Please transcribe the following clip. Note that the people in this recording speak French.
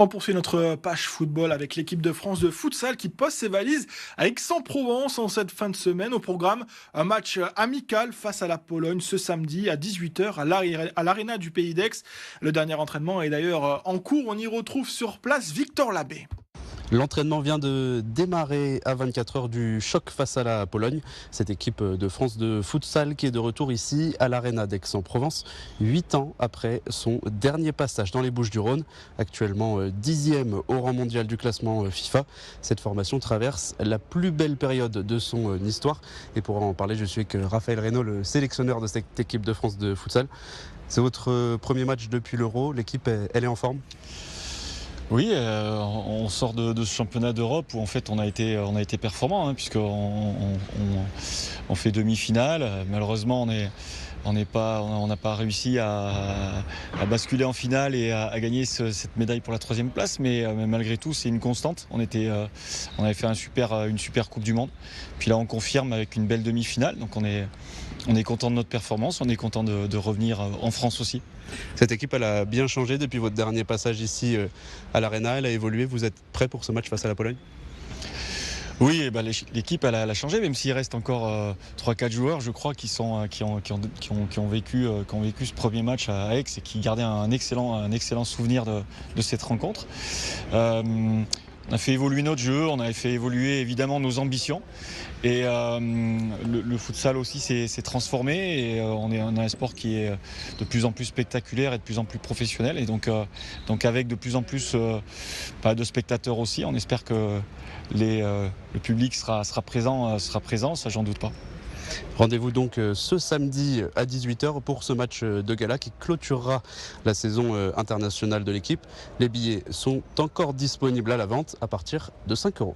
On poursuit notre page football avec l'équipe de France de futsal qui pose ses valises à Aix-en-Provence en cette fin de semaine. Au programme, un match amical face à la Pologne ce samedi à 18h à l'Arena du Pays d'Aix. Le dernier entraînement est d'ailleurs en cours. On y retrouve sur place Victor Labbé. L'entraînement vient de démarrer à 24 heures du choc face à la Pologne. Cette équipe de France de futsal qui est de retour ici à l'Arena d'Aix-en-Provence, 8 ans après son dernier passage dans les Bouches-du-Rhône. Actuellement 10e au rang mondial du classement FIFA. Cette formation traverse la plus belle période de son histoire. Et pour en parler, je suis avec Raphaël Reynaud, le sélectionneur de cette équipe de France de futsal. C'est votre premier match depuis l'Euro. L'équipe, elle est en forme ? Oui, on sort de ce championnat d'Europe où en fait on a été performant, puisqu'on fait demi-finale. Malheureusement on n'a pas réussi à basculer en finale et à gagner cette médaille pour la 3e place, mais malgré tout c'est une constante. On avait fait une super Coupe du Monde. Puis là on confirme avec une belle demi-finale, donc on est content de notre performance, on est content de revenir en France aussi. Cette équipe, elle a bien changé depuis votre dernier passage ici à l'Arena. Elle a évolué. Vous êtes prêt pour ce match face à la Pologne ? Oui, l'équipe elle a changé, même s'il reste encore 3-4 joueurs, je crois, qui ont vécu ce premier match à Aix et qui gardaient un excellent souvenir de cette rencontre. On a fait évoluer notre jeu, on a fait évoluer évidemment nos ambitions et le futsal aussi s'est transformé et on a un sport qui est de plus en plus spectaculaire et de plus en plus professionnel et donc avec de plus en plus de spectateurs aussi, on espère que le public sera présent, ça j'en doute pas. Rendez-vous donc ce samedi à 18h pour ce match de gala qui clôturera la saison internationale de l'équipe. Les billets sont encore disponibles à la vente à partir de 5 €.